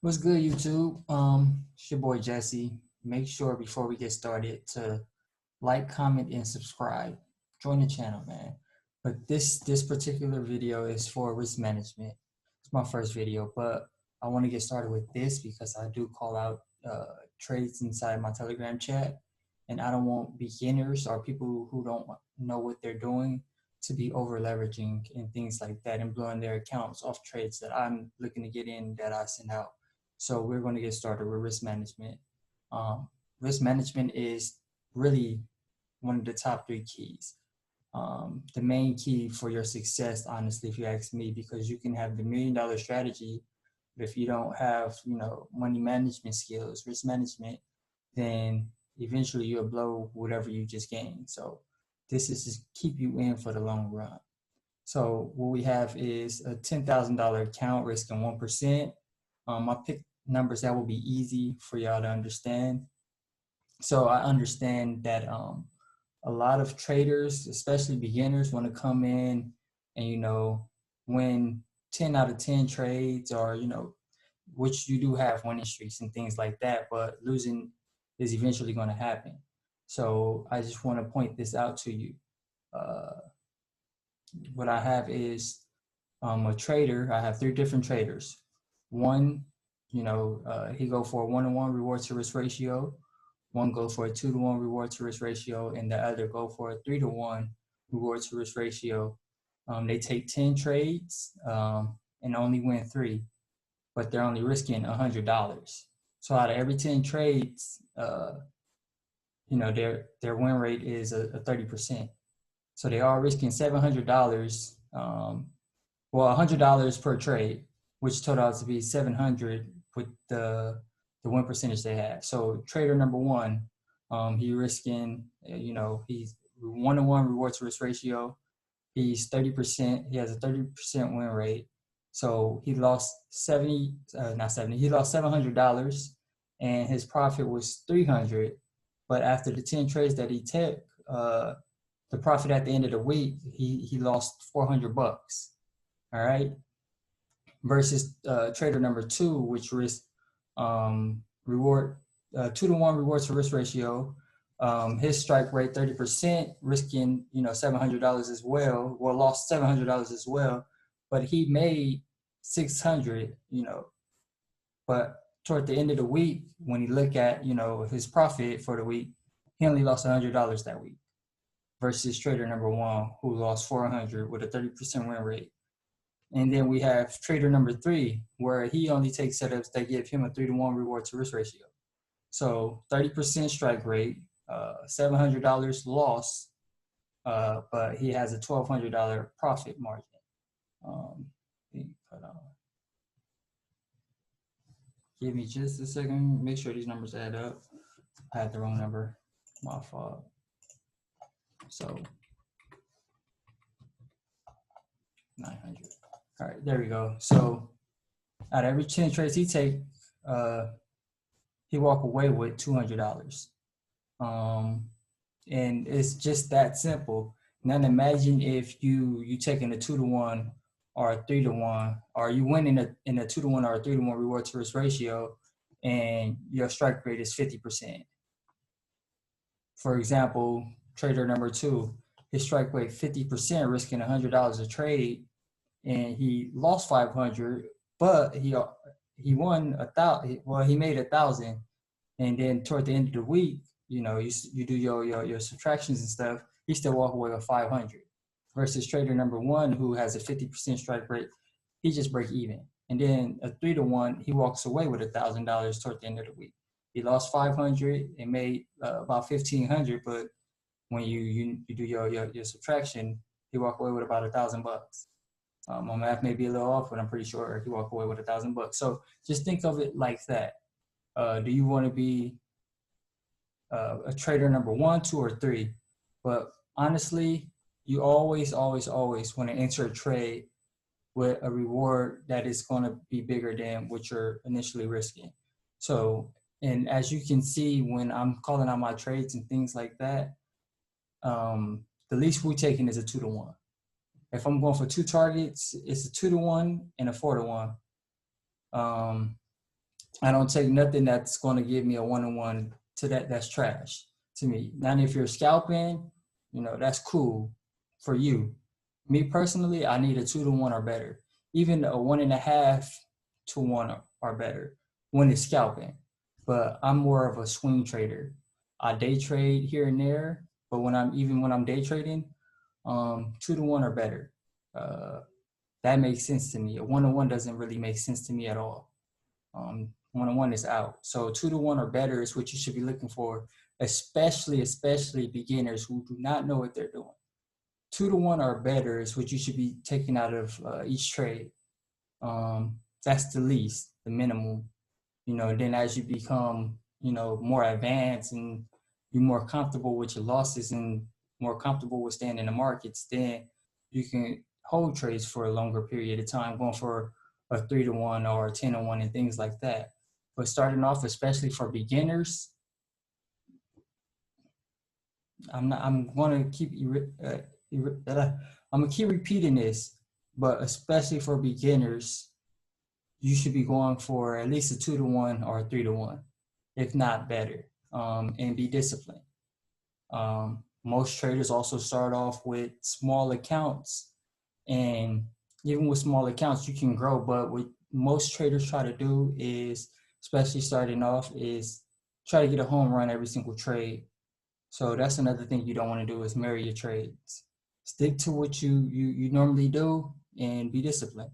What's good, YouTube? It's your boy Jesse. Make sure before we get started to like, comment, and subscribe. Join the channel, man. But this particular video is for risk management. It's my first video, but I want to get started with this because I do call out trades inside my Telegram chat, and I don't want beginners or people who don't know what they're doing to be over leveraging and things like that and blowing their accounts off trades that I'm looking to get in that I send out. So we're going to get started with risk management. Risk management is really one of the top three keys. The main key for your success, honestly, if you ask me, because you can have the $1 million strategy, but if you don't have, money management skills, risk management, then eventually you'll blow whatever you just gained. So this is just keep you in for the long run. So what we have is a $10,000 account risking 1%. I picked numbers that will be easy for y'all to understand. So I understand that a lot of traders, especially beginners, want to come in and win 10 out of 10 trades, or which you do have winning streaks and things like that, but losing is eventually going to happen. So I just want to point this out to you. What I have is a trader. I have three different traders. One, he go for a 1-to-1 reward to risk ratio. One go for a 2-to-1 reward to risk ratio, and the other go for a 3-to-1 reward to risk ratio. They take 10 trades and only win 3, but they're only risking $100. So out of every 10 trades, their win rate is a 30%. So they are risking $700. $100 per trade, which total out to be $700 with the win percentage they have. So trader number one, he risking, he's 1-to-1 reward to risk ratio. He's 30%. He has a 30% win rate. So he lost he lost $700, and his profit was $300. But after the 10 trades that he took, the profit at the end of the week, he lost $400. All right. Versus trader number two, which risked reward 2-to-1 reward to risk ratio. His strike rate 30%, risking $700 as well. Well, lost $700 as well, but he made $600. But toward the end of the week, when you look at his profit for the week, he only lost $100 that week. Versus trader number one, who lost $400 with a 30% win rate. And then we have trader number three, where he only takes setups that give him a 3-to-1 reward to risk ratio. So 30% strike rate, $700 loss, but he has a $1,200 profit margin. Give me just a second. Make sure these numbers add up. I had the wrong number. My fault. So 900. All right, there we go. So out of every 10 trades he take, he walk away with $200. And it's just that simple. Now imagine if you taking a 2-to-1 or a 3-to-1, or you win in a 2-to-1 or a 3-to-1 reward to risk ratio, and your strike rate is 50%. For example, trader number two, his strike rate 50%, risking $100 a trade, and he lost $500, but he won $1,000. Well, he made $1,000, and then toward the end of the week, you do your subtractions and stuff. He still walk away with $500. Versus trader number one, who has a 50% strike rate, he just break even. And then a 3-to-1, he walks away with $1,000 toward the end of the week. He lost $500 and made about $1,500, but when you do your subtraction, he walk away with about $1,000. My math may be a little off, but I'm pretty sure he walked away with $1,000. So just think of it like that. Do you want to be a trader number 1, 2, or 3? But honestly, you always want to enter a trade with a reward that is going to be bigger than what you're initially risking. So, and as you can see, when I'm calling out my trades and things like that, the least we're taking is a 2-to-1. If I'm going for 2 targets, it's a 2-to-1 and a 4-to-1. I don't take nothing that's going to give me a one-on-one to that. That's trash to me. Now, if you're scalping, that's cool for you. Me personally, I need a 2-to-1 or better. Even a 1.5 to 1 or better when it's scalping. But I'm more of a swing trader. I day trade here and there, but when I'm day trading, 2-to-1 or better. That makes sense to me. A 1-to-1 doesn't really make sense to me at all. 1-to-1 is out. So 2-to-1 or better is what you should be looking for, especially beginners who do not know what they're doing. 2-to-1 or better is what you should be taking out of each trade. That's the least, the minimum. Then as you become, more advanced and you're more comfortable with your losses and more comfortable with staying in the markets, then you can hold trades for a longer period of time, going for a 3-to-1 or a 10-to-1 and things like that. But starting off, especially for beginners, I'm gonna keep repeating this, but especially for beginners, you should be going for at least a 2-to-1 or a 3-to-1, if not better, and be disciplined. Most traders also start off with small accounts, and even with small accounts, you can grow. But what most traders try to do is, especially starting off, is try to get a home run every single trade. So that's another thing you don't want to do, is marry your trades. Stick to what you normally do and be disciplined.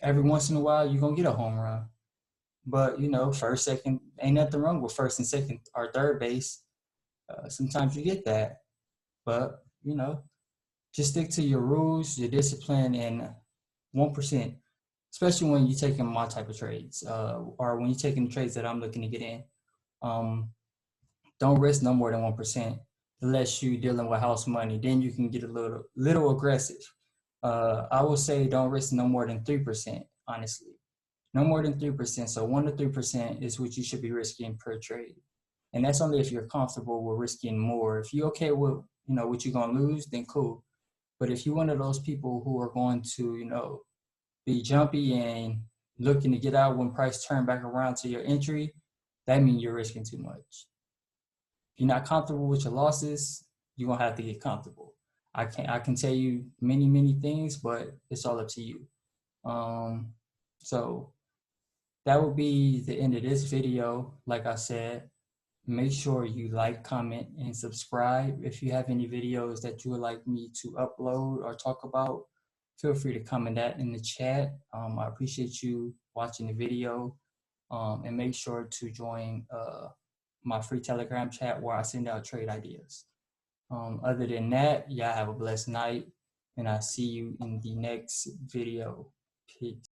Every once in a while, you're going to get a home run. But, first, second, ain't nothing wrong with first and second or third base. Sometimes you get that. But, just stick to your rules, your discipline, and 1%, especially when you're taking my type of trades, or when you're taking the trades that I'm looking to get in. Don't risk no more than 1% unless you're dealing with house money. Then you can get a little aggressive. I will say don't risk no more than 3%, honestly. No more than 3%. So 1 to 3% is what you should be risking per trade. And that's only if you're comfortable with risking more. If you're okay with, what you're going to lose, then cool. But if you're one of those people who are going to, be jumpy and looking to get out when price turn back around to your entry, that means you're risking too much. If you're not comfortable with your losses, you're going to have to get comfortable. I can tell you many things, but it's all up to you. So that will be the end of this video. Like I said, make sure you like, comment, and subscribe. If you have any videos that you would like me to upload or talk about, feel free to comment that in the chat. I appreciate you watching the video, and make sure to join my free Telegram chat where I send out trade ideas. Other than that, y'all have a blessed night, and I'll see you in the next video. Peace.